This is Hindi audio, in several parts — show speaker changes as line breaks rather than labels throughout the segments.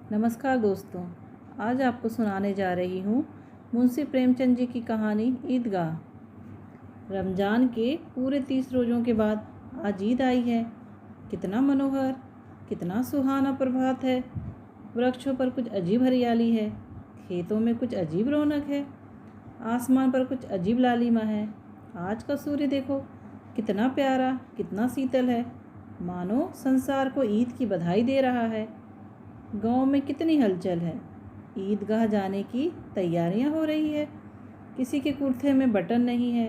नमस्कार दोस्तों, आज आपको सुनाने जा रही हूँ मुंशी प्रेमचंद जी की कहानी ईदगाह। रमज़ान के पूरे 30 रोज़ों के बाद आज ईद आई है। कितना मनोहर, कितना सुहाना प्रभात है। वृक्षों पर कुछ अजीब हरियाली है, खेतों में कुछ अजीब रौनक है, आसमान पर कुछ अजीब लालिमा है। आज का सूर्य देखो, कितना प्यारा, कितना शीतल है, मानो संसार को ईद की बधाई दे रहा है। गांव में कितनी हलचल है। ईदगाह जाने की तैयारियां हो रही है। किसी के कुर्ते में बटन नहीं है,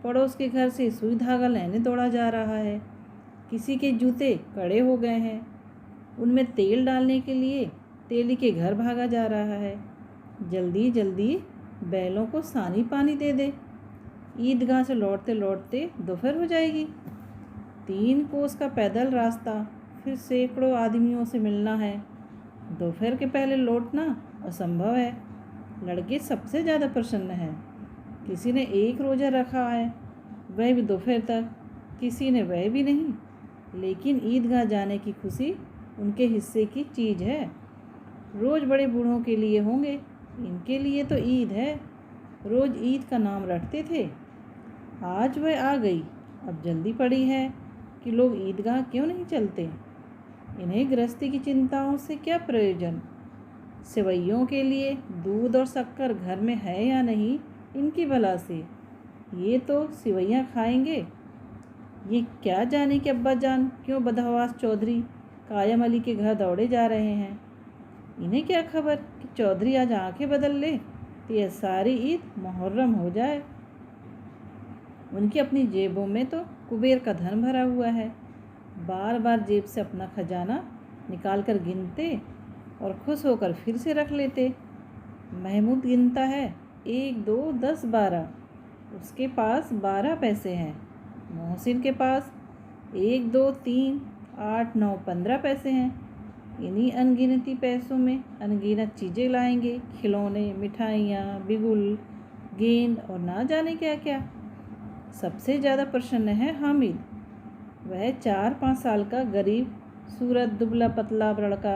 पड़ोस के घर से सुई धागा लेने दौड़ा जा रहा है। किसी के जूते कड़े हो गए हैं, उनमें तेल डालने के लिए तेली के घर भागा जा रहा है। जल्दी जल्दी बैलों को सानी पानी दे दे, ईदगाह से लौटते लौटते दोपहर हो जाएगी। 3 कोस का पैदल रास्ता, फिर सैकड़ों आदमियों से मिलना है। दोपहर के पहले लौटना असंभव है। लड़के सबसे ज़्यादा प्रसन्न हैं। किसी ने 1 रोज़ा रखा है, वह भी दोपहर तक, किसी ने वह भी नहीं। लेकिन ईदगाह जाने की खुशी उनके हिस्से की चीज़ है। रोज़ बड़े बूढ़ों के लिए होंगे, इनके लिए तो ईद है। रोज़ ईद का नाम रटते थे, आज वह आ गई। अब जल्दी पड़ी है कि लोग ईदगाह क्यों नहीं चलते। इन्हें गृहस्थी की चिंताओं से क्या प्रयोजन। सेवैयों के लिए दूध और शक्कर घर में है या नहीं, इनकी भला से। ये तो सेवैयाँ खाएंगे। ये क्या जाने कि अब्बा जान क्यों बदहवास चौधरी कायम अली के घर दौड़े जा रहे हैं। इन्हें क्या खबर कि चौधरी आज आंखें बदल ले तो यह सारी ईद मुहर्रम हो जाए। उनकी अपनी जेबों में तो कुबेर का धन भरा हुआ है। बार बार जेब से अपना खजाना निकाल कर गिनते और खुश होकर फिर से रख लेते। महमूद गिनता है, 1 2 10 12। उसके पास 12 पैसे हैं। मोहसिन के पास 1 2 3 8 9 15 पैसे हैं। इन्हीं अनगिनती पैसों में अनगिनत चीज़ें लाएंगे, खिलौने, मिठाइयाँ, बिगुल, गेंद और ना जाने क्या क्या। सबसे ज़्यादा प्रसन्न है हामिद। वह 4-5 साल का गरीब सूरत दुबला पतला लड़का,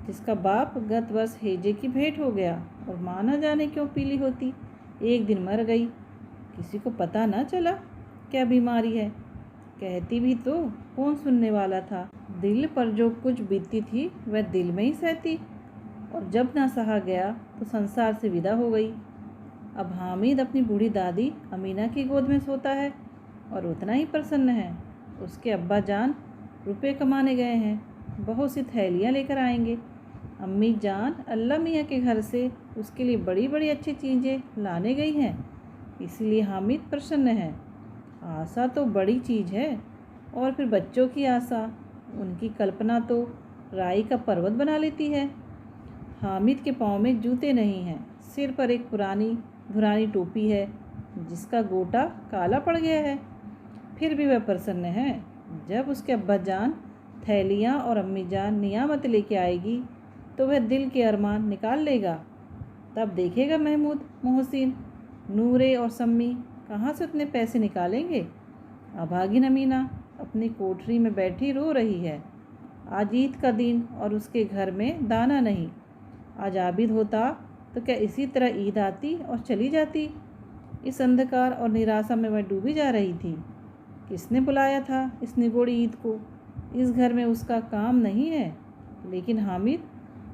जिसका बाप गत वर्ष हेजे की भेंट हो गया और माँ न जाने क्यों पीली होती एक दिन मर गई। किसी को पता न चला क्या बीमारी है। कहती भी तो कौन सुनने वाला था। दिल पर जो कुछ बीतती थी वह दिल में ही सहती, और जब ना सहा गया तो संसार से विदा हो गई। अब हामिद अपनी बूढ़ी दादी अमीना की गोद में सोता है और उतना ही प्रसन्न है। उसके अब्बा जान रुपए कमाने गए हैं, बहुत सी थैलियाँ लेकर आएंगे। अम्मी जान अल्लाह मियाँ के घर से उसके लिए बड़ी बड़ी अच्छी चीज़ें लाने गई हैं, इसलिए हामिद प्रसन्न है। आशा तो बड़ी चीज़ है, और फिर बच्चों की आशा, उनकी कल्पना तो राई का पर्वत बना लेती है। हामिद के पाँव में जूते नहीं हैं, सिर पर एक पुरानी धुरानी टोपी है जिसका गोटा काला पड़ गया है। फिर भी वह प्रसन्न है। जब उसके अब्बा जान थैलियाँ और अम्मी जान नियामत लेके आएगी तो वह दिल के अरमान निकाल लेगा। तब देखेगा महमूद, मोहसिन, नूरे और सम्मी कहाँ से उतने पैसे निकालेंगे। अभागिन अमीना अपनी कोठरी में बैठी रो रही है। आज ईद का दिन और उसके घर में दाना नहीं। आज आबिद होता तो क्या इसी तरह ईद आती और चली जाती। इस अंधकार और निराशा में वह डूबी जा रही थी। किसने बुलाया था इस निगोड़ी ईद को। इस घर में उसका काम नहीं है, लेकिन हामिद,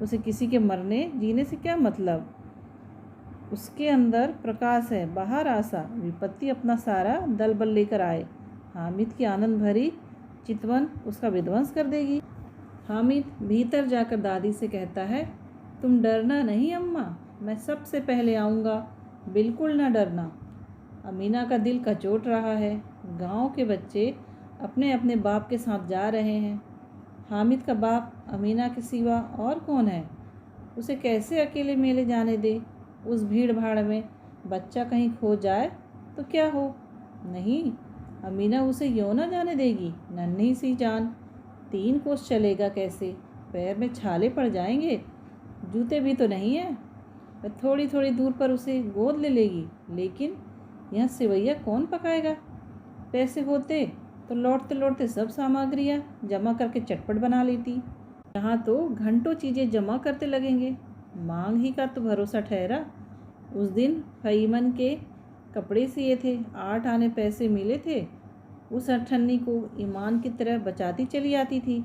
उसे किसी के मरने जीने से क्या मतलब। उसके अंदर प्रकाश है, बाहर आशा। विपत्ति अपना सारा दल बल लेकर आए, हामिद की आनंद भरी चितवन उसका विध्वंस कर देगी। हामिद भीतर जाकर दादी से कहता है, तुम डरना नहीं अम्मा, मैं सबसे पहले आऊँगा, बिल्कुल ना डरना। अमीना का दिल कचोट रहा है। गांव के बच्चे अपने अपने बाप के साथ जा रहे हैं। हामिद का बाप अमीना के सिवा और कौन है। उसे कैसे अकेले मेले जाने दे। उस भीड़ भाड़ में बच्चा कहीं खो जाए तो क्या हो। नहीं, अमीना उसे यूँ ना जाने देगी। नन्ही सी जान, 3 कोस चलेगा कैसे। पैर में छाले पड़ जाएंगे। जूते भी तो नहीं है। वह थोड़ी थोड़ी दूर पर उसे गोद ले लेगी, लेकिन यहाँ सेवैया कौन पकाएगा। पैसे होते तो लौटते लौटते सब सामग्रियाँ जमा करके चटपट बना लेती। यहाँ तो घंटों चीज़ें जमा करते लगेंगे। मांग ही का तो भरोसा ठहरा। उस दिन फईमन के कपड़े सिए थे, 8 आने पैसे मिले थे। उस अठन्नी को ईमान की तरह बचाती चली आती थी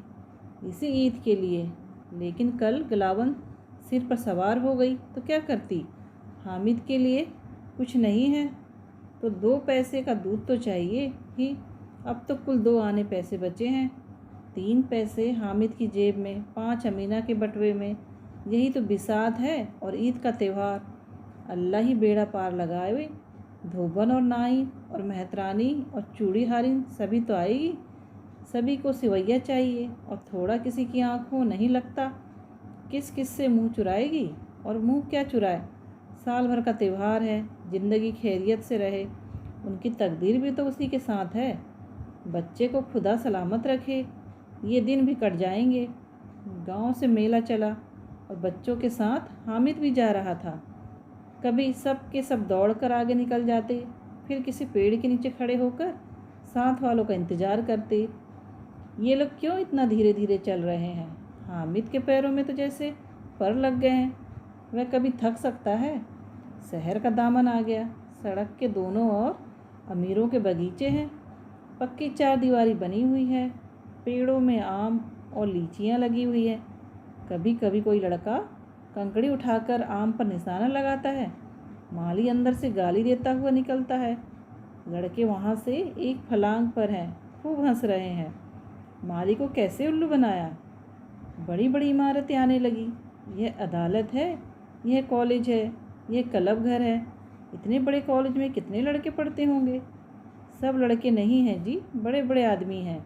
इसी ईद के लिए। लेकिन कल गलावन सिर पर सवार हो गई तो क्या करती? हामिद के लिए कुछ नहीं है तो 2 पैसे का दूध तो चाहिए ही। अब तो कुल 2 आने पैसे बचे हैं। 3 पैसे हामिद की जेब में, 5 अमीना के बटुए में। यही तो बिसात है और ईद का त्यौहार। अल्लाह ही बेड़ा पार लगाए। धोबन और नाई और मेहतरानी और चूड़ी हारिन सभी तो आएगी। सभी को सिवैया चाहिए और थोड़ा किसी की आँखों नहीं लगता। किस किस से मुँह चुराएगी? और मुँह क्या चुराए? साल भर का त्यौहार है, ज़िंदगी खैरियत से रहे। उनकी तकदीर भी तो उसी के साथ है। बच्चे को खुदा सलामत रखे। ये दिन भी कट जाएंगे। गांव से मेला चला और बच्चों के साथ हामिद भी जा रहा था। कभी सब के सब दौड़ कर आगे निकल जाते, फिर किसी पेड़ के नीचे खड़े होकर साथ वालों का इंतज़ार करते। ये लोग क्यों इतना धीरे धीरे चल रहे हैं? हामिद के पैरों में तो जैसे पर लग गए हैं। वह कभी थक सकता है? शहर का दामन आ गया। सड़क के दोनों ओर अमीरों के बगीचे हैं। पक्की 4 दीवारी बनी हुई है। पेड़ों में आम और लीचियाँ लगी हुई है। कभी कभी कोई लड़का कंकड़ी उठाकर आम पर निशाना लगाता है। माली अंदर से गाली देता हुआ निकलता है। लड़के वहाँ से एक फलांग पर हैं, खूब हंस रहे हैं। माली को कैसे उल्लू बनाया? बड़ी बड़ी इमारतें आने लगी। यह अदालत है, यह कॉलेज है, यह क्लब घर है। इतने बड़े कॉलेज में कितने लड़के पढ़ते होंगे? सब लड़के नहीं हैं जी, बड़े बड़े आदमी हैं।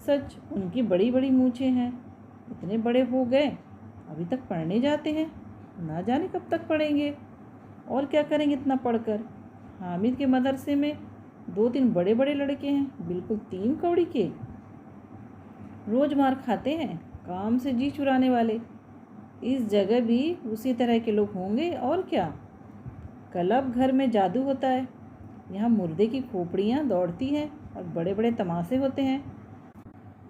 सच, उनकी बड़ी बड़ी मूछें हैं। इतने बड़े हो गए, अभी तक पढ़ने जाते हैं। ना जाने कब तक पढ़ेंगे और क्या करेंगे इतना पढ़कर। हामिद के मदरसे में 2-3 बड़े बड़े लड़के हैं, बिल्कुल 3 कौड़ी के। रोज़ मार खाते हैं, काम से जी चुराने वाले। इस जगह भी उसी तरह के लोग होंगे और क्या। क्लब घर में जादू होता है। यहाँ मुर्दे की खोपड़ियाँ दौड़ती हैं और बड़े बड़े तमाशे होते हैं,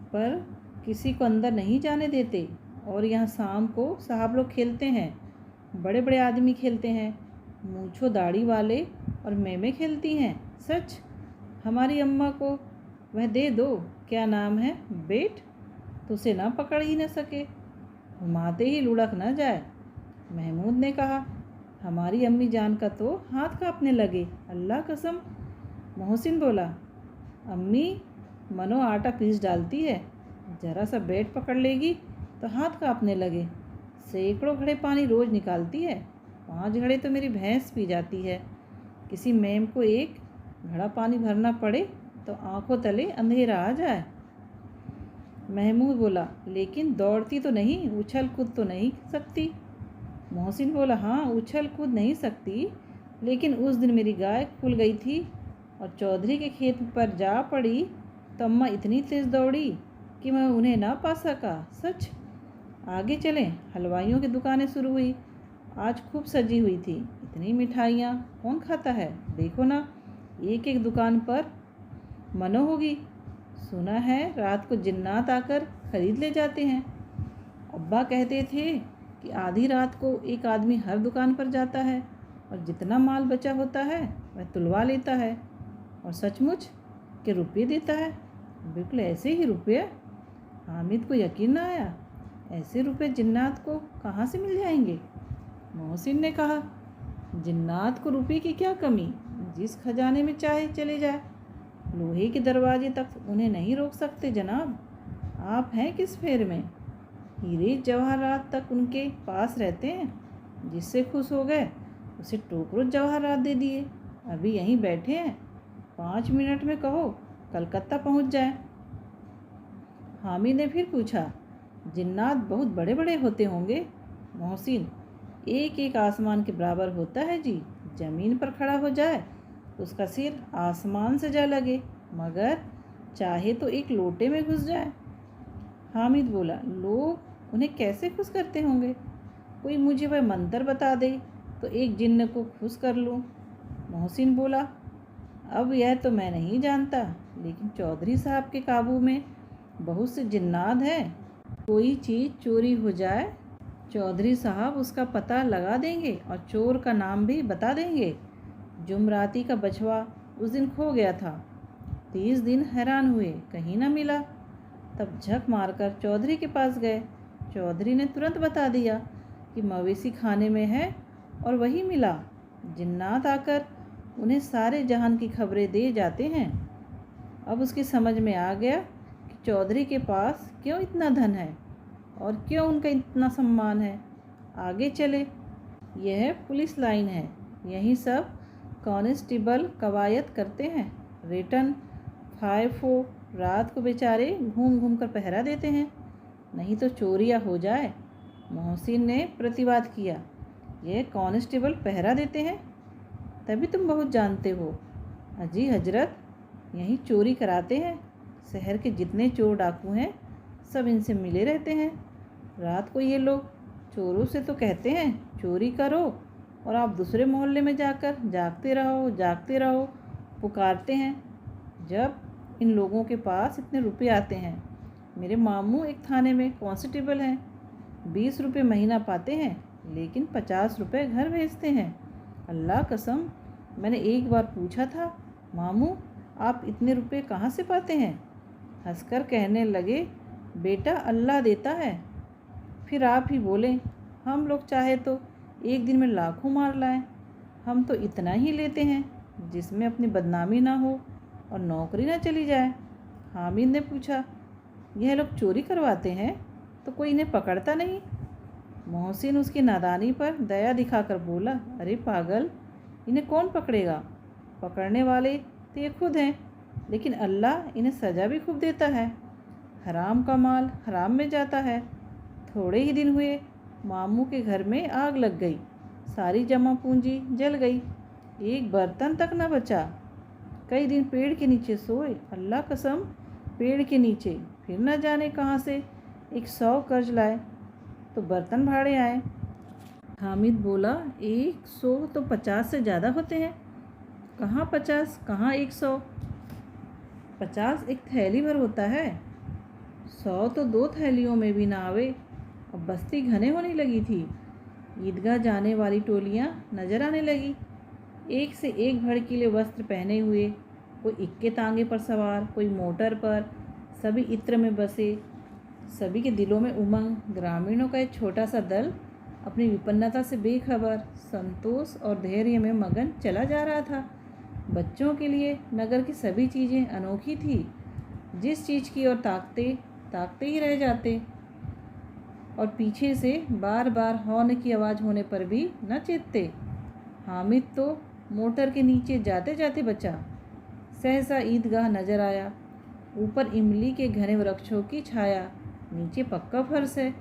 पर किसी को अंदर नहीं जाने देते। और यहाँ शाम को साहब लोग खेलते हैं, बड़े बड़े आदमी खेलते हैं। मूंछों दाढ़ी वाले और मैमें खेलती हैं। सच, हमारी अम्मा को वह दे दो, क्या नाम है, बेट, तो उसे ना पकड़ ही न सके, घुमाते ही लुढ़क न जाए। महमूद ने कहा, हमारी अम्मी जान का तो हाथ कांपने लगे, अल्लाह कसम। मोहसिन बोला, अम्मी मनो आटा पीस डालती है, ज़रा सा बेट पकड़ लेगी तो हाथ कांपने लगे। सैकड़ों घड़े पानी रोज़ निकालती है, 5 घड़े तो मेरी भैंस पी जाती है। किसी मैम को एक घड़ा पानी भरना पड़े तो आंखों तले अंधेरा आ जाए। महमूद बोला, लेकिन दौड़ती तो नहीं, उछल कूद तो नहीं सकती। मोहसिन बोला, हाँ उछल कूद नहीं सकती, लेकिन उस दिन मेरी गाय खुल गई थी और चौधरी के खेत पर जा पड़ी तो अम्मा इतनी तेज़ दौड़ी कि मैं उन्हें ना पा सका। सच। आगे चलें। हलवाइयों की दुकानें शुरू हुई। आज खूब सजी हुई थी। इतनी मिठाइयाँ कौन खाता है? देखो ना, एक एक दुकान पर मनो होगी। सुना है रात को जिन्नात आकर खरीद ले जाते हैं। अब्बा कहते थे कि आधी रात को एक आदमी हर दुकान पर जाता है और जितना माल बचा होता है वह तुलवा लेता है और सचमुच के रुपये देता है। बिल्कुल ऐसे ही रुपये। हामिद को यकीन न आया, ऐसे रुपये जिन्नात को कहाँ से मिल जाएंगे। मोहसिन ने कहा, जिन्नात को रुपये की क्या कमी, जिस खजाने में चाहे चले जाए, लोहे के दरवाजे तक उन्हें नहीं रोक सकते जनाब। आप हैं किस फेर में? हीरे जवाहरात तक उनके पास रहते हैं। जिससे खुश हो गए उसे टोकरों जवाहरात दे दिए। अभी यहीं बैठे हैं, 5 मिनट में कहो कलकत्ता पहुंच जाए। हामिद ने फिर पूछा, जिन्नात बहुत बड़े बड़े होते होंगे? मोहसिन, एक एक आसमान के बराबर होता है जी। ज़मीन पर खड़ा हो जाए तो उसका सिर आसमान से जा लगे, मगर चाहे तो एक लोटे में घुस जाए। हामिद बोला, लोग उन्हें कैसे खुश करते होंगे? कोई मुझे वह मंत्र बता दे तो एक जिन्न को खुश कर लूँ। मोहसिन बोला, अब यह तो मैं नहीं जानता, लेकिन चौधरी साहब के काबू में बहुत से जिन्नात हैं। कोई चीज़ चोरी हो जाए, चौधरी साहब उसका पता लगा देंगे और चोर का नाम भी बता देंगे। जुमराती का बछवा उस दिन खो गया था। 30 दिन हैरान हुए, कहीं ना मिला। तब झक मारकर चौधरी के पास गए। चौधरी ने तुरंत बता दिया कि मवेशी खाने में है और वही मिला। जिन्नात आकर उन्हें सारे जहान की खबरें दे जाते हैं। अब उसकी समझ में आ गया कि चौधरी के पास क्यों इतना धन है और क्यों उनका इतना सम्मान है। आगे चले। यह पुलिस लाइन है, यहीं सब कांस्टेबल कवायद करते हैं। रिटर्न फायफो रात को बेचारे घूम घूम कर पहरा देते हैं, नहीं तो चोरियाँ हो जाए। मोहसिन ने प्रतिवाद किया, यह कांस्टेबल पहरा देते हैं तभी तुम बहुत जानते हो। अजी हजरत, यहीं चोरी कराते हैं। शहर के जितने चोर डाकू हैं सब इनसे मिले रहते हैं। रात को ये लोग चोरों से तो कहते हैं चोरी करो, और आप दूसरे मोहल्ले में जाकर जागते रहो पुकारते हैं। जब इन लोगों के पास इतने रुपए आते हैं, मेरे मामू एक थाने में कांस्टेबल हैं, 20 रुपये महीना पाते हैं, लेकिन 50 रुपये घर भेजते हैं। अल्लाह कसम, मैंने एक बार पूछा था, मामू आप इतने रुपए कहाँ से पाते हैं? हंसकर कहने लगे, बेटा अल्लाह देता है। फिर आप ही बोले, हम लोग चाहे तो एक दिन में लाखों मार लाएं। हम तो इतना ही लेते हैं जिसमें अपनी बदनामी ना हो और नौकरी ना चली जाए। हामिद ने पूछा, यह लोग चोरी करवाते हैं तो कोई इन्हें पकड़ता नहीं? मोहसिन उसकी नादानी पर दया दिखाकर बोला, अरे पागल, इन्हें कौन पकड़ेगा? पकड़ने वाले तो ये खुद हैं, लेकिन अल्लाह इन्हें सज़ा भी खूब देता है। हराम का माल हराम में जाता है। थोड़े ही दिन हुए, मामू के घर में आग लग गई, सारी जमा पूंजी जल गई, एक बर्तन तक न बचा। कई दिन पेड़ के नीचे सोए, अल्लाह कसम पेड़ के नीचे। फिर न जाने कहाँ से 100 कर्ज लाए तो बर्तन भाड़े आए। हामिद बोला, 100 तो 50 से ज़्यादा होते हैं। कहाँ 50, कहाँ 100? 50 एक थैली भर होता है, 100 तो 2 थैलियों में भी ना आवे। अब बस्ती घने होने लगी थी। ईदगाह जाने वाली टोलियाँ नजर आने लगी, एक से एक भड़कीले वस्त्र पहने हुए, कोई इक्के तांगे पर सवार, कोई मोटर पर, सभी इत्र में बसे, सभी के दिलों में उमंग। ग्रामीणों का एक छोटा सा दल अपनी विपन्नता से बेखबर, संतोष और धैर्य में मगन चला जा रहा था। बच्चों के लिए नगर की सभी चीज़ें अनोखी थी। जिस चीज़ की ओर ताकते ही रह जाते, और पीछे से बार बार हॉर्न की आवाज़ होने पर भी न चेतते। हामिद तो मोटर के नीचे जाते जाते बचा। सहसा ईदगाह नजर आया। ऊपर इमली के घने वृक्षों की छाया, नीचे पक्का फर्श है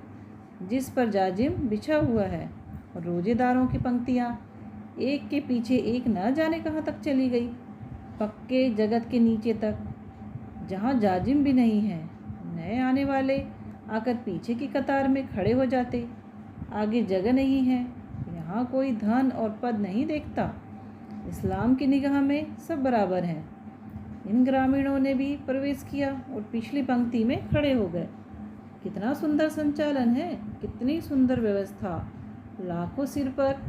जिस पर जाजिम बिछा हुआ है, और रोजेदारों की पंक्तियाँ एक के पीछे एक न जाने कहाँ तक चली गई, पक्के जगत के नीचे तक, जहाँ जाजिम भी नहीं है। नए आने वाले आकर पीछे की कतार में खड़े हो जाते। आगे जगह नहीं है, यहाँ कोई धन और पद नहीं देखता। इस्लाम की निगाह में सब बराबर हैं। इन ग्रामीणों ने भी प्रवेश किया और पिछली पंक्ति में खड़े हो गए। कितना सुंदर संचालन है, कितनी सुंदर व्यवस्था। लाखों सिर पर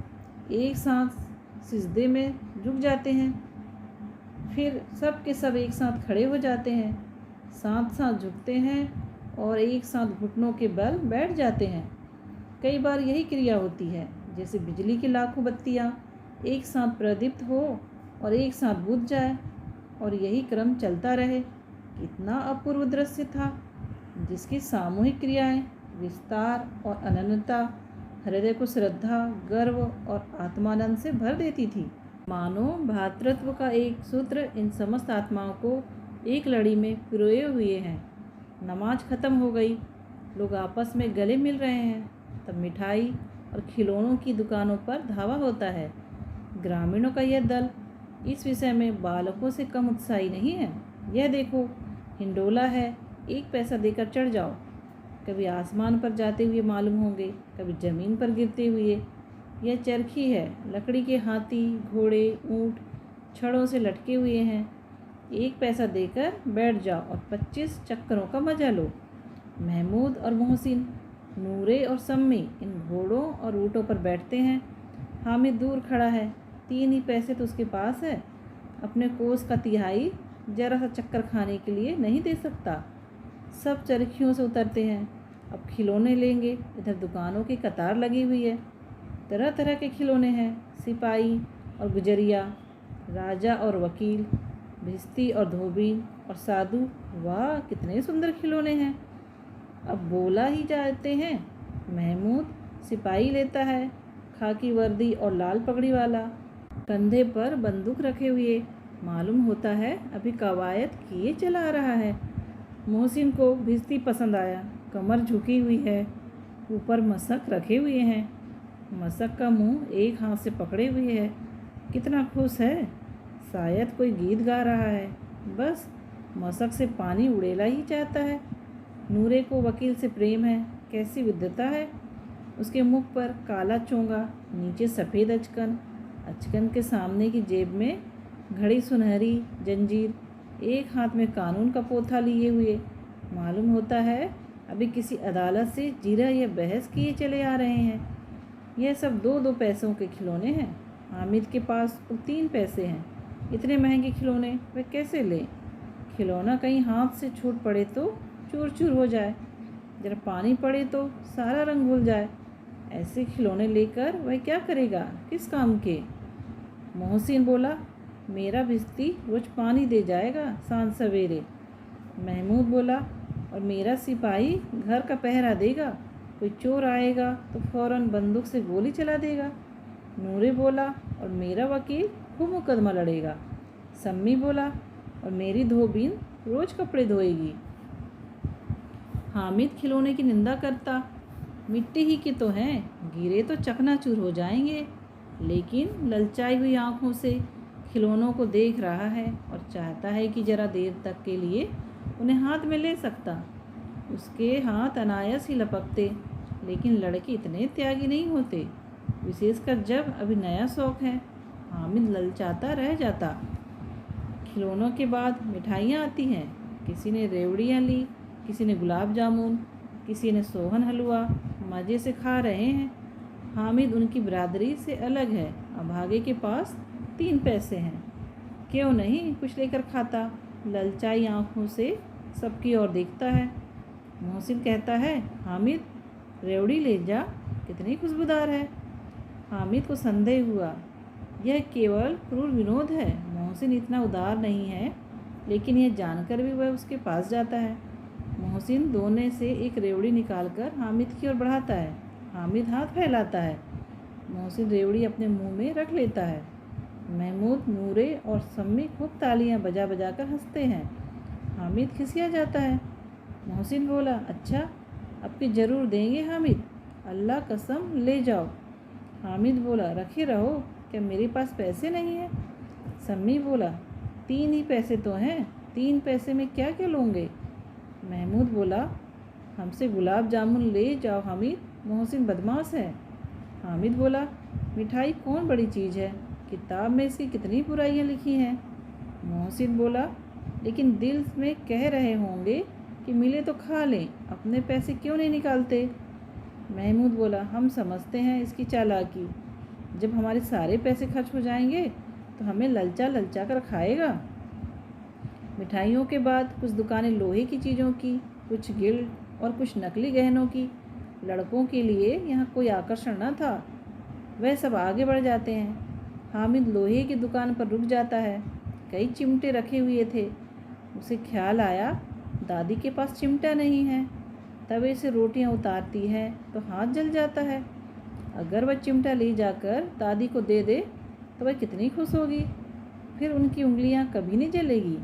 एक साथ सिजदे में झुक जाते हैं, फिर सब के सब एक साथ खड़े हो जाते हैं, साथ साथ झुकते हैं और एक साथ घुटनों के बल बैठ जाते हैं। कई बार यही क्रिया होती है, जैसे बिजली की लाखों बत्तियाँ एक साथ प्रदीप्त हो और एक साथ बुझ जाए, और यही क्रम चलता रहे। कितना अपूर्व दृश्य था, जिसकी सामूहिक क्रियाएं, विस्तार और अनन्यता हृदय को श्रद्धा, गर्व और आत्मानंद से भर देती थी। मानो भ्रातृत्व का एक सूत्र इन समस्त आत्माओं को एक लड़ी में पिरोए हुए हैं। नमाज खत्म हो गई, लोग आपस में गले मिल रहे हैं, तब मिठाई और खिलौनों की दुकानों पर धावा होता है। ग्रामीणों का यह दल इस विषय में बालकों से कम उत्साही नहीं है। यह देखो, हिंडोला है, 1 पैसा देकर चढ़ जाओ। कभी आसमान पर जाते हुए मालूम होंगे, कभी ज़मीन पर गिरते हुए। यह चरखी है, लकड़ी के हाथी, घोड़े, ऊँट छड़ों से लटके हुए हैं। 1 पैसा देकर बैठ जाओ और 25 चक्करों का मजा लो। महमूद और मोहसिन, नूरे और सम्मी इन घोड़ों और ऊँटों पर बैठते हैं। हामिद दूर खड़ा है, 3 ही पैसे तो उसके पास है। अपने कोस का तिहाई जरा सा चक्कर खाने के लिए नहीं दे सकता। सब चरखियों से उतरते हैं। अब खिलौने लेंगे। इधर दुकानों की कतार लगी हुई है। तरह तरह के खिलौने हैं, सिपाही और गुजरिया, राजा और वकील, भिश्ती और धोबी और साधु। वाह, कितने सुंदर खिलौने हैं। अब बोला ही जाते हैं। महमूद सिपाही लेता है, खाकी वर्दी और लाल पगड़ी वाला, कंधे पर बंदूक रखे हुए। मालूम होता है अभी कवायद किए चला रहा है। मोहसिन को भिश्ती पसंद आया। कमर झुकी हुई है, ऊपर मशक रखे हुए हैं। मशक का मुंह एक हाथ से पकड़े हुए है। कितना खुश है, शायद कोई गीत गा रहा है। बस मशक से पानी उड़ेला ही चाहता है। नूरे को वकील से प्रेम है। कैसी विद्वता है। उसके मुख पर काला चोंगा, नीचे सफ़ेद अचकन। अचकन के सामने की जेब में घड़ी सुनहरी जंजीर, एक हाथ में कानून का पोथा लिए हुए। मालूम होता है अभी किसी अदालत से जीरा या बहस किए चले आ रहे हैं। यह सब 2-2 पैसों के खिलौने हैं। हामिद के पास तो 3 पैसे हैं। इतने महंगे खिलौने वह कैसे ले। खिलौना कहीं हाथ से छूट पड़े तो चूर चूर हो जाए, जरा पानी पड़े तो सारा रंग भूल जाए। ऐसे खिलौने लेकर वह क्या करेगा, किस काम के। मोहसिन बोला, मेरा भिश्ती रोज पानी दे जाएगा सांझ सवेरे। महमूद बोला, और मेरा सिपाही घर का पहरा देगा। कोई चोर आएगा तो फौरन बंदूक से गोली चला देगा। नूरे बोला, और मेरा वकील खूब मुकदमा लड़ेगा। सम्मी बोला, और मेरी धोबीन रोज कपड़े धोएगी। हामिद खिलौने की निंदा करता, मिट्टी ही के तो हैं, गिरे तो चकनाचूर हो जाएंगे। लेकिन ललचाई हुई आंखों से खिलौनों को देख रहा है और चाहता है कि जरा देर तक के लिए उन्हें हाथ में ले सकता। उसके हाथ अनायास ही लपकते। लेकिन लड़के इतने त्यागी नहीं होते, विशेषकर जब अभी नया शौक है। हामिद ललचाता रह जाता। खिलौनों के बाद मिठाइयाँ आती हैं। किसी ने रेवड़ियाँ ली, किसी ने गुलाब जामुन, किसी ने सोहन हलवा। मज़े से खा रहे हैं। हामिद उनकी बिरादरी से अलग है। अभागे के पास 3 पैसे हैं, क्यों नहीं कुछ लेकर खाता। ललचाई आँखों से सबकी ओर देखता है। मोहसिन कहता है, हामिद रेवड़ी ले जा, कितनी खुशबूदार है। हामिद को संदेह हुआ, यह केवल क्रूर विनोद है। मोहसिन इतना उदार नहीं है, लेकिन यह जानकर भी वह उसके पास जाता है। मोहसिन दोने से एक रेवड़ी निकालकर हामिद की ओर बढ़ाता है। हामिद हाथ फैलाता है। मोहसिन रेवड़ी अपने मुंह में रख लेता है। महमूद, नूरे और सम्मी खूब तालियां बजा बजा कर हंसते हैं। हामिद खिसिया जाता है। मोहसिन बोला, अच्छा अब की ज़रूर देंगे हामिद, अल्लाह कसम ले जाओ। हामिद बोला, रखे रहो, क्या मेरे पास पैसे नहीं हैं। सम्मी बोला, 3 ही पैसे तो हैं, 3 पैसे में क्या क्या लोगे। महमूद बोला, हमसे गुलाब जामुन ले जाओ हामिद, मोहसिन बदमाश है। हामिद बोला, मिठाई कौन बड़ी चीज़ है, किताब में इसकी कितनी बुराइयां लिखी हैं। मोहसिन बोला, लेकिन दिल में कह रहे होंगे कि मिले तो खा लें, अपने पैसे क्यों नहीं निकालते। महमूद बोला, हम समझते हैं इसकी चालाकी, जब हमारे सारे पैसे खर्च हो जाएंगे तो हमें ललचा ललचा कर खाएगा। मिठाइयों के बाद कुछ दुकानें लोहे की चीज़ों की, कुछ गिल्ड और कुछ नकली गहनों की। लड़कों के लिए यहाँ कोई आकर्षण न था, वह सब आगे बढ़ जाते हैं। हामिद लोहे की दुकान पर रुक जाता है। कई चिमटे रखे हुए थे। उसे ख्याल आया, दादी के पास चिमटा नहीं है। तवे से रोटियां उतारती है तो हाथ जल जाता है। अगर वह चिमटा ले जाकर दादी को दे दे तो वह कितनी खुश होगी, फिर उनकी उंगलियां कभी नहीं जलेगी।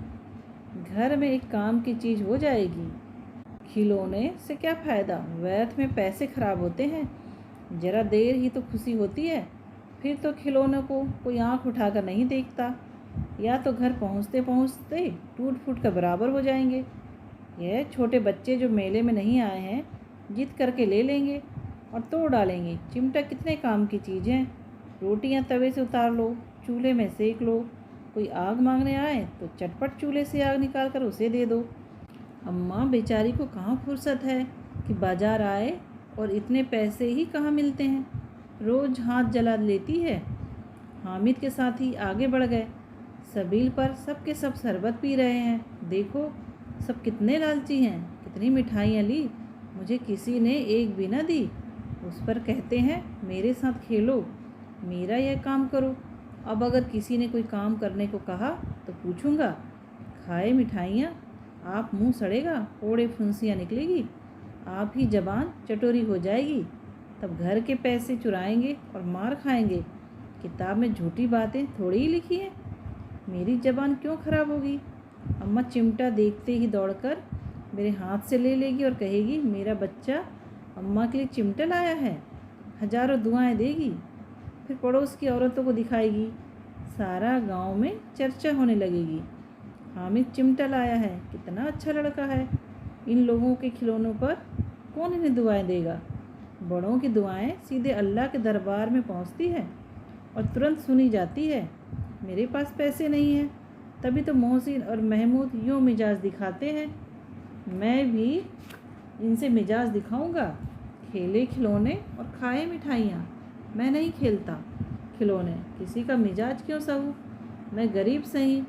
घर में एक काम की चीज़ हो जाएगी। खिलौने से क्या फ़ायदा, व्यर्थ में पैसे खराब होते हैं। ज़रा देर ही तो खुशी होती है, फिर तो खिलौनों को कोई आँख उठाकर नहीं देखता, या तो घर पहुँचते पहुँचते टूट फूट का बराबर हो जाएंगे। यह छोटे बच्चे जो मेले में नहीं आए हैं, जिद करके ले लेंगे और तोड़ डालेंगे। चिमटा कितने काम की चीज़ है। रोटियां तवे से उतार लो, चूल्हे में सेक लो। कोई आग मांगने आए तो चटपट चूल्हे से आग निकाल कर उसे दे दो। अम्मा बेचारी को कहाँ फुर्सत है कि बाजार आए, और इतने पैसे ही कहाँ मिलते हैं। रोज़ हाथ जला लेती है। हामिद के साथ ही आगे बढ़ गए। सबील पर सब के सब शरबत पी रहे हैं। देखो सब कितने लालची हैं, कितनी मिठाइयाँ ली, मुझे किसी ने एक भी ना दी। उस पर कहते हैं मेरे साथ खेलो, मेरा यह काम करो। अब अगर किसी ने कोई काम करने को कहा तो पूछूंगा, खाए मिठाइयाँ, आप मुंह सड़ेगा, ओड़े फुंसियाँ निकलेगी, आप ही जबान चटोरी हो जाएगी। तब घर के पैसे चुराएंगे और मार खाएंगे। किताब में झूठी बातें थोड़ी ही लिखी हैं। मेरी जबान क्यों खराब होगी। अम्मा चिमटा देखते ही दौड़कर मेरे हाथ से ले लेगी और कहेगी, मेरा बच्चा अम्मा के लिए चिमटा लाया है, हजारों दुआएं देगी। फिर पड़ोस की औरतों को दिखाएगी। सारा गांव में चर्चा होने लगेगी, हामिद चिमटा लाया है, कितना अच्छा लड़का है। इन लोगों के खिलौनों पर कौन इन्हें दुआएं देगा। बड़ों की दुआएं सीधे अल्लाह के दरबार में पहुंचती है और तुरंत सुनी जाती है। मेरे पास पैसे नहीं हैं, तभी तो मोहसिन और महमूद यूँ मिजाज दिखाते हैं। मैं भी इनसे मिजाज दिखाऊंगा। खेले खिलौने और खाए मिठाइयाँ। मैं नहीं खेलता खिलौने, किसी का मिजाज क्यों सहूँ। मैं गरीब सही,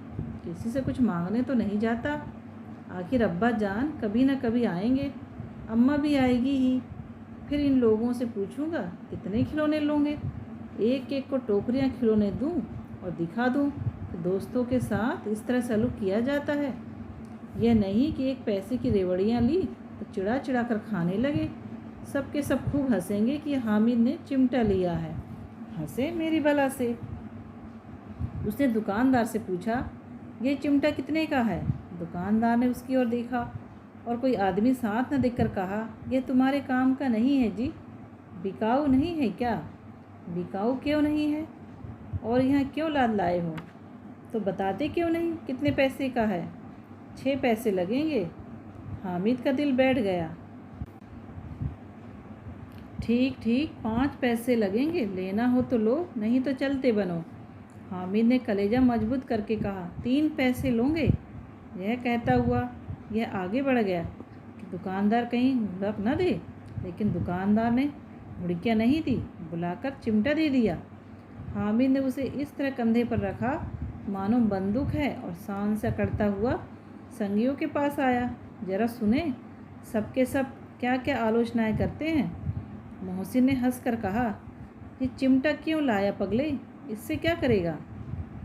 किसी से कुछ मांगने तो नहीं जाता। आखिर अब्बा जान कभी न कभी आएंगे, अम्मा भी आएगी ही। फिर इन लोगों से पूछूंगा कितने खिलौने लोगे। एक एक को टोकरियाँ खिलौने दूँ और दिखा दूँ कि दोस्तों के साथ इस तरह सलूक किया जाता है। यह नहीं कि एक पैसे की रेवड़ियाँ ली तो चिड़ा चिड़ा कर खाने लगे। सबके सब खूब हंसेंगे कि हामिद ने चिमटा लिया है। हंसे मेरी बला से। उसने दुकानदार से पूछा, ये चिमटा कितने का है। दुकानदार ने उसकी ओर देखा और कोई आदमी साथ न देखकर कहा, यह तुम्हारे काम का नहीं है जी, बिकाऊ नहीं है क्या। बिकाऊ क्यों नहीं है, और यहाँ क्यों लाद लाए हो, तो बताते क्यों नहीं कितने पैसे का है। 6 पैसे लगेंगे। हामिद का दिल बैठ गया। ठीक ठीक 5 पैसे लगेंगे, लेना हो तो लो, नहीं तो चलते बनो। हामिद ने कलेजा मजबूत करके कहा, 3 पैसे लोगे। यह कहता हुआ यह आगे बढ़ गया कि दुकानदार कहीं रख न दे, लेकिन दुकानदार ने मुड़कियाँ नहीं दी, बुलाकर चिमटा दे दिया। हामिद ने उसे इस तरह कंधे पर रखा मानो बंदूक है और शान से अकड़ता हुआ संगियों के पास आया। जरा सुने सबके सब क्या क्या आलोचनाएं करते हैं। मोहसिन ने हंसकर कहा, ये चिमटा क्यों लाया पगले, इससे क्या करेगा।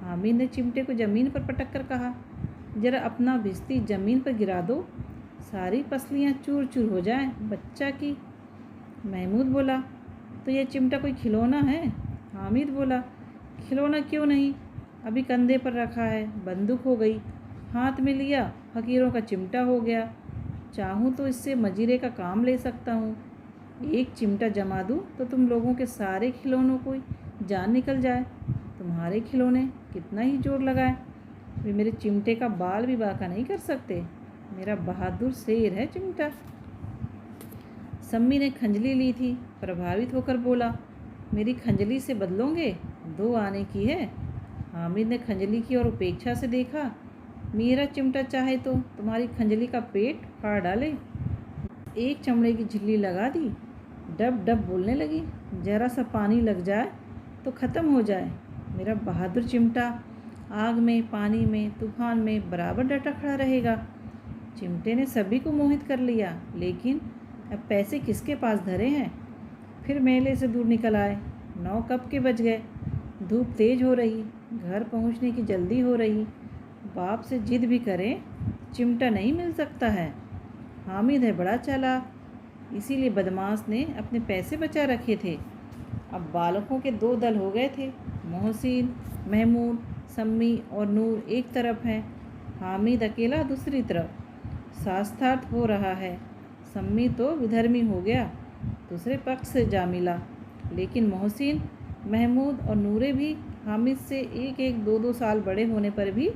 हामिद ने चिमटे को ज़मीन पर पटक कर कहा, जरा अपना भिश्ती ज़मीन पर गिरा दो, सारी पसलियाँ चूर चूर हो जाएं बच्चा की। महमूद बोला, तो यह चिमटा कोई खिलौना है। हामिद बोला, खिलौना क्यों नहीं, अभी कंधे पर रखा है, बंदूक हो गई, हाथ में लिया फकीरों का चिमटा हो गया। चाहूँ तो इससे मजीरे का काम ले सकता हूँ। एक चिमटा जमा दूँ तो तुम लोगों के सारे खिलौनों को जान निकल जाए। तुम्हारे खिलौने कितना ही जोर लगाए, वे मेरे चिमटे का बाल भी बांका नहीं कर सकते। मेरा बहादुर शेर है चिमटा। सम्मी ने खंजली ली थी, प्रभावित होकर बोला, मेरी खंजली से बदलोगे, 2 आने की है। हामिद ने खंजली की और उपेक्षा से देखा, मेरा चिमटा चाहे तो तुम्हारी खंजली का पेट फाड़ डाले। एक चमड़े की झिल्ली लगा दी, डब डब बोलने लगी, जरा सा पानी लग जाए तो ख़त्म हो जाए। मेरा बहादुर चिमटा आग में, पानी में, तूफान में बराबर डटा खड़ा रहेगा। चिमटे ने सभी को मोहित कर लिया, लेकिन अब पैसे किसके पास धरे हैं। फिर मेले से दूर निकल आए। 9 कब के बज गए। धूप तेज हो रही, घर पहुंचने की जल्दी हो रही। बाप से जिद भी करें, चिमटा नहीं मिल सकता है। हामिद है बड़ा चालाक, इसीलिए बदमाश ने अपने पैसे बचा रखे थे। अब बालकों के 2 दल हो गए थे। मोहसिन, महमूद, सम्मी और नूर एक तरफ हैं, हामिद अकेला दूसरी तरफ। शास्त्रार्थ हो रहा है। सम्मी तो विधर्मी हो गया, दूसरे पक्ष से जा मिला, लेकिन मोहसिन, महमूद और नूरे भी हामिद से 1-1, 2-2 साल बड़े होने पर भी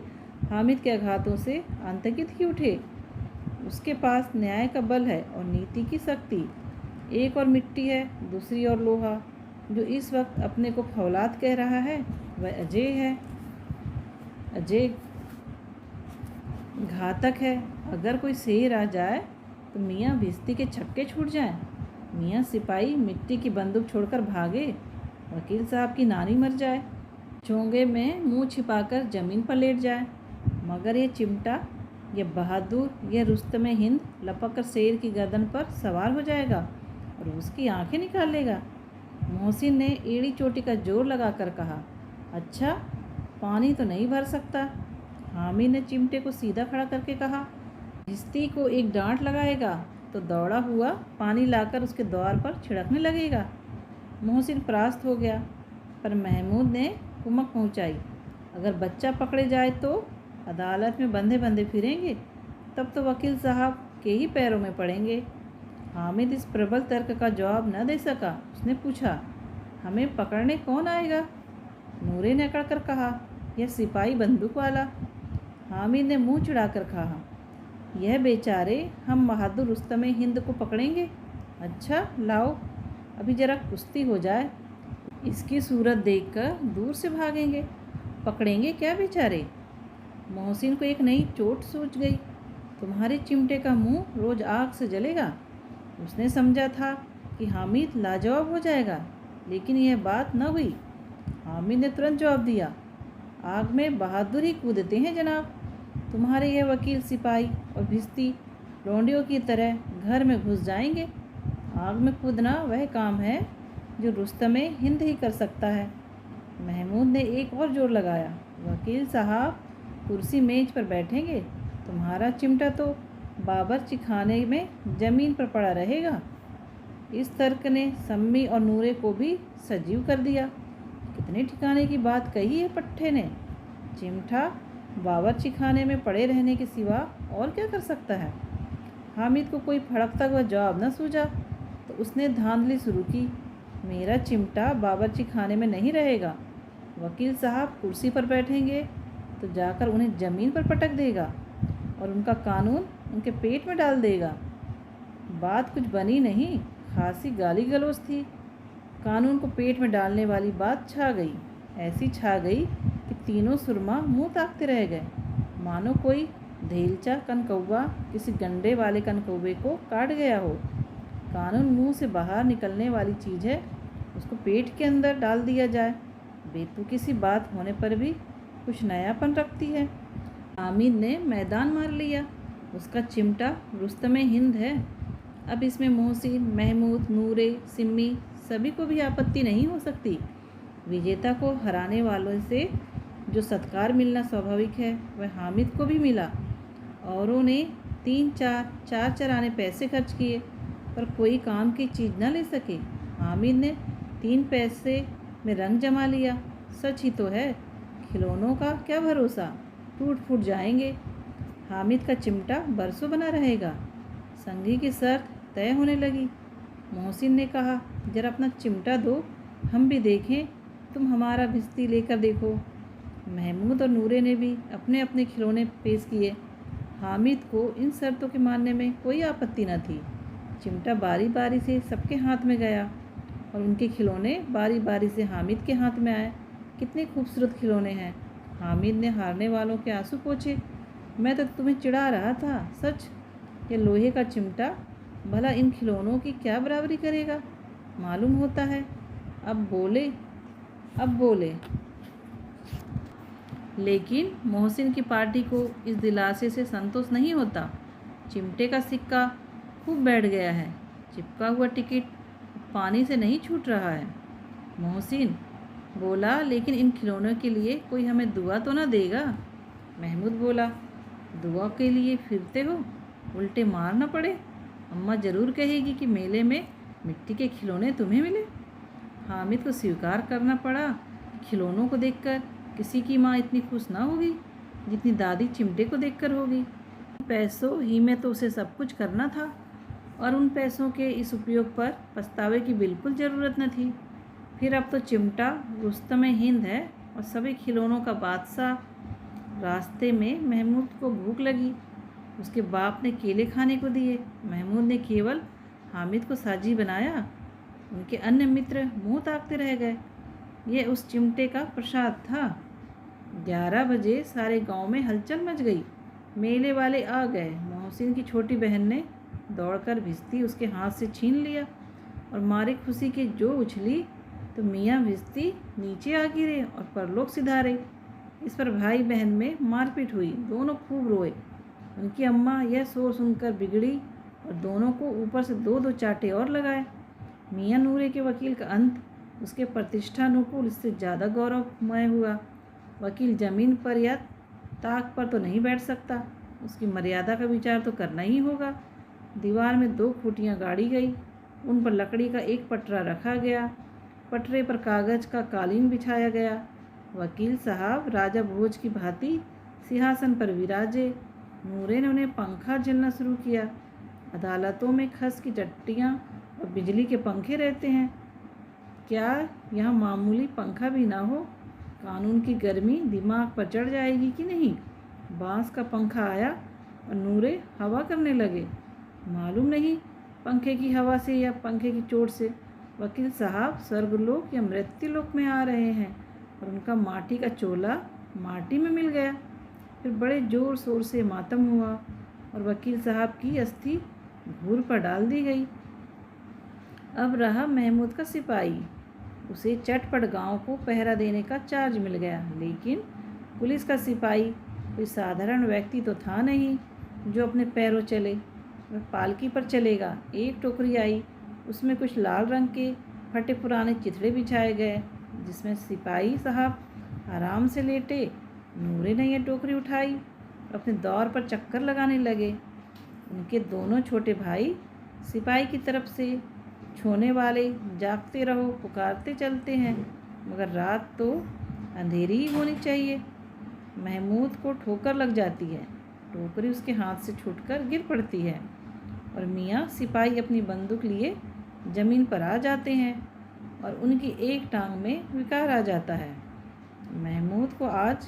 हामिद के आघातों से आतंकित ही उठे। उसके पास न्याय का बल है और नीति की शक्ति। एक और मिट्टी है, दूसरी और लोहा। जो इस वक्त अपने को फौलाद कह रहा है वह अजय है। अजय घातक है। अगर कोई शेर आ जाए तो मियाँ भिश्ती के छक्के छूट जाएं। मियाँ सिपाही मिट्टी की बंदूक छोड़कर भागे। वकील साहब की नानी मर जाए। चोंगे में मुंह छिपाकर ज़मीन पर लेट जाए। मगर ये चिमटा, ये बहादुर, ये रुस्तम हिंद लपक कर शेर की गर्दन पर सवार हो जाएगा और उसकी आंखें निकाल लेगा। मोहसिन ने एड़ी चोटी का जोर लगाकर कहा, अच्छा, पानी तो नहीं भर सकता। हामिद ने चिमटे को सीधा खड़ा करके कहा, भिश्ती को एक डांट लगाएगा तो दौड़ा हुआ पानी लाकर उसके द्वार पर छिड़कने लगेगा। मोहसिन परास्त हो गया, पर महमूद ने कुमक पहुंचाई, अगर बच्चा पकड़े जाए तो अदालत में बंधे बंधे फिरेंगे, तब तो वकील साहब के ही पैरों में पड़ेंगे। हामिद इस प्रबल तर्क का जवाब न दे सका। उसने पूछा, हमें पकड़ने कौन आएगा? नूरे ने अकड़ कर कहा, यह सिपाही बंदूक वाला। हामिद ने मुंह चिढ़ाकर कहा, यह बेचारे हम बहादुर रुस्तम हिंद को पकड़ेंगे? अच्छा, लाओ, अभी जरा कुश्ती हो जाए, इसकी सूरत देखकर दूर से भागेंगे। पकड़ेंगे क्या बेचारे? मोहसिन को एक नई चोट सूझ गई। तुम्हारे चिमटे का मुंह रोज आग से जलेगा। उसने समझा था कि हामिद लाजवाब हो जाएगा, लेकिन यह बात न हुई। हामिद ने तुरंत जवाब दिया, आग में बहादुर ही कूदते हैं जनाब। तुम्हारे यह वकील सिपाही और भिश्ती लौंडियों की तरह घर में घुस जाएंगे। आग में कूदना वह काम है जो रुस्तम हिंद ही कर सकता है। महमूद ने एक और जोर लगाया, वकील साहब कुर्सी मेज पर बैठेंगे, तुम्हारा चिमटा तो बावर्ची खाने में ज़मीन पर पड़ा रहेगा। इस तर्क ने सम्मी और नूरे को भी सजीव कर दिया। कितने ठिकाने की बात कही है पट्टे ने। चिमटा बावर्ची खाने में पड़े रहने के सिवा और क्या कर सकता है? हामिद को कोई फड़कता हुआ जवाब न सूझा तो उसने धांधली शुरू की, मेरा चिमटा बावर्ची खाने में नहीं रहेगा। वकील साहब कुर्सी पर बैठेंगे तो जाकर उन्हें ज़मीन पर पटक देगा और उनका कानून उनके पेट में डाल देगा। बात कुछ बनी नहीं, खासी गाली गलौज थी। कानून को पेट में डालने वाली बात छा गई। ऐसी छा गई कि तीनों सुरमा मुंह ताकते रह गए, मानो कोई धेलचा कनकौवा किसी गंडे वाले कनकौवे को काट गया हो। कानून मुंह से बाहर निकलने वाली चीज़ है, उसको पेट के अंदर डाल दिया जाए, बेतुकी सी बात होने पर भी कुछ नयापन रखती है। हामिद ने मैदान मार लिया। उसका चिमटा रुस्तम हिंद है। अब इसमें मोहसिन, महमूद, नूरे, सिम्मी सभी को भी आपत्ति नहीं हो सकती। विजेता को हराने वालों से जो सत्कार मिलना स्वाभाविक है, वह हामिद को भी मिला। औरों ने 3-4 आने पैसे खर्च किए, पर कोई काम की चीज़ न ले सके। हामिद ने 3 पैसे में रंग जमा लिया। सच ही तो है, खिलौनों का क्या भरोसा, टूट फूट जाएंगे। हामिद का चिमटा बरसों बना रहेगा। संगी की शर्त तय होने लगी। मोहसिन ने कहा, जरा अपना चिमटा दो, हम भी देखें, तुम हमारा भिश्ती लेकर देखो। महमूद और नूरे ने भी अपने अपने खिलौने पेश किए। हामिद को इन शर्तों के मानने में कोई आपत्ति न थी। चिमटा बारी बारी से सबके हाथ में गया और उनके खिलौने बारी बारी से हामिद के हाथ में आए। कितने खूबसूरत खिलौने हैं। हामिद ने हारने वालों के आंसू पोंछे। मैं तो तुम्हें चिढ़ा रहा था, सच। ये लोहे का चिमटा भला इन खिलौनों की क्या बराबरी करेगा, मालूम होता है। अब बोले। लेकिन मोहसिन की पार्टी को इस दिलासे से संतोष नहीं होता। चिमटे का सिक्का खूब बैठ गया है। चिपका हुआ टिकट पानी से नहीं छूट रहा है। मोहसिन बोला, लेकिन इन खिलौनों के लिए कोई हमें दुआ तो ना देगा? महमूद बोला, दुआ के लिए फिरते हो, उल्टे मार ना पड़े। अम्मा ज़रूर कहेगी कि मेले में मिट्टी के खिलौने तुम्हें मिले। हामिद को स्वीकार करना पड़ा, खिलौनों को देखकर किसी की माँ इतनी खुश ना होगी जितनी दादी चिमटे को देखकर होगी। पैसों ही में तो उसे सब कुछ करना था और उन पैसों के इस उपयोग पर पछतावे की बिल्कुल ज़रूरत न थी। फिर अब तो चिमटा रुस्तम हिंद है और सभी खिलौनों का बादशाह। रास्ते में महमूद को भूख लगी। उसके बाप ने केले खाने को दिए। महमूद ने केवल हामिद को साजी बनाया। उनके अन्य मित्र मुंह ताकते रह गए। यह उस चिमटे का प्रसाद था। 11 बजे सारे गांव में हलचल मच गई। मेले वाले आ गए। मोहसिन की छोटी बहन ने दौड़कर भिश्ती उसके हाथ से छीन लिया और मारे खुशी के जो उछली तो मियाँ भिश्ती नीचे आ गिरे और परलोक सिधारे। इस पर भाई बहन में मारपीट हुई। दोनों खूब रोए। उनकी अम्मा यह शोर सुनकर बिगड़ी और दोनों को ऊपर से दो दो चांटे और लगाए। मियाँ नूरे के वकील का अंत उसके प्रतिष्ठानुकूल इससे ज़्यादा गौरवमय हुआ। वकील ज़मीन पर या ताक पर तो नहीं बैठ सकता, उसकी मर्यादा का विचार तो करना ही होगा। दीवार में 2 खूंटियाँ गाड़ी गई, उन पर लकड़ी का एक पटरा रखा गया, पटरे पर कागज़ का कालीन बिछाया गया। वकील साहब राजा भोज की भांति सिंहासन पर विराजे। नूरे ने उन्हें पंखा झेलना शुरू किया। अदालतों में खस की चट्टियाँ और बिजली के पंखे रहते हैं, क्या यहाँ मामूली पंखा भी ना हो? कानून की गर्मी दिमाग पर चढ़ जाएगी कि नहीं? बांस का पंखा आया और नूरे हवा करने लगे। मालूम नहीं पंखे की हवा से या पंखे की चोट से वकील साहब स्वर्गलोक या मृत्युलोक में आ रहे हैं और उनका माटी का चोला माटी में मिल गया। फिर बड़े ज़ोर शोर से मातम हुआ और वकील साहब की अस्थि घूर पर डाल दी गई। अब रहा महमूद का सिपाही। उसे चटपट गांव को पहरा देने का चार्ज मिल गया, लेकिन पुलिस का सिपाही कोई साधारण व्यक्ति तो था नहीं जो अपने पैरों चले। वह पालकी पर चलेगा। एक टोकरी आई, उसमें कुछ लाल रंग के फटे पुराने चिथड़े बिछाए गए जिसमें सिपाही साहब आराम से लेटे। नूरे ने यह टोकरी उठाई और अपने दौर पर चक्कर लगाने लगे। उनके दोनों छोटे भाई सिपाही की तरफ से छोने वाले जागते रहो पुकारते चलते हैं, मगर रात तो अंधेरी ही होनी चाहिए। महमूद को ठोकर लग जाती है, टोकरी उसके हाथ से छूटकर गिर पड़ती है और मियाँ सिपाही अपनी बंदूक लिए ज़मीन पर आ जाते हैं और उनकी एक टांग में विकार आ जाता है। महमूद को आज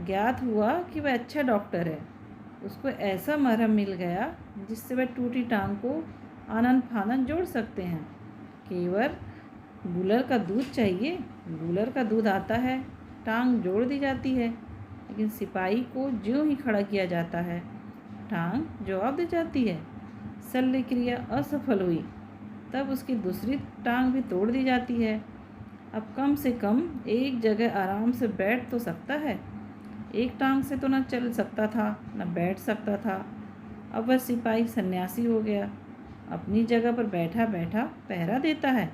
ज्ञात हुआ कि वह अच्छा डॉक्टर है। उसको ऐसा मरहम मिल गया जिससे वह टूटी टांग को आनन फानन जोड़ सकते हैं। केवल गूलर का दूध चाहिए, गूलर का दूध आता है, टांग जोड़ दी जाती है। लेकिन सिपाही को ज्यों ही खड़ा किया जाता है, टांग जवाब दे जाती है। शल्य क्रिया असफल हुई, तब उसकी दूसरी टांग भी तोड़ दी जाती है। अब कम से कम एक जगह आराम से बैठ तो सकता है। एक टांग से तो न चल सकता था, न बैठ सकता था। अब वह सिपाही सन्यासी हो गया, अपनी जगह पर बैठा बैठा पहरा देता है।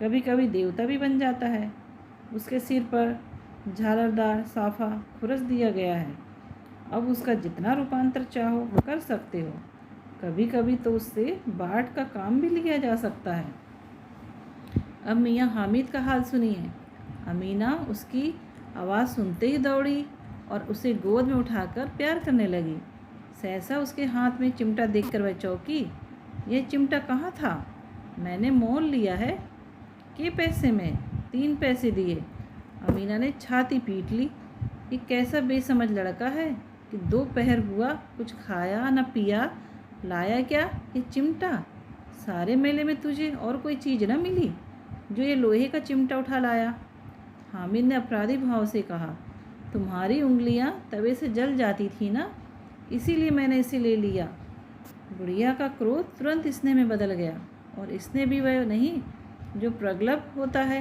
कभी कभी देवता भी बन जाता है। उसके सिर पर झालरदार साफा खुरस दिया गया है। अब उसका जितना रूपांतर चाहो कर सकते हो। कभी कभी तो उससे बाट का काम भी लिया जा सकता है। अब मियाँ हामिद का हाल सुनिए। अमीना उसकी आवाज़ सुनते ही दौड़ी और उसे गोद में उठाकर प्यार करने लगी। सहसा उसके हाथ में चिमटा देखकर वह चौंकी। यह चिमटा कहाँ था? मैंने मोल लिया है। के पैसे में? 3 पैसे दिए। अमीना ने छाती पीट ली। ये कैसा बेसमझ लड़का है कि 2 पहर हुआ, कुछ खाया न पिया, लाया क्या ये चिमटा? सारे मेले में तुझे और कोई चीज़ न मिली जो ये लोहे का चिमटा उठा लाया? हामिद ने अपराधी भाव से कहा, तुम्हारी उंगलियां तवे से जल जाती थी ना, इसीलिए मैंने इसे ले लिया। बुढ़िया का क्रोध तुरंत स्नेह में बदल गया, और स्नेह भी वह नहीं जो प्रगल्भ होता है।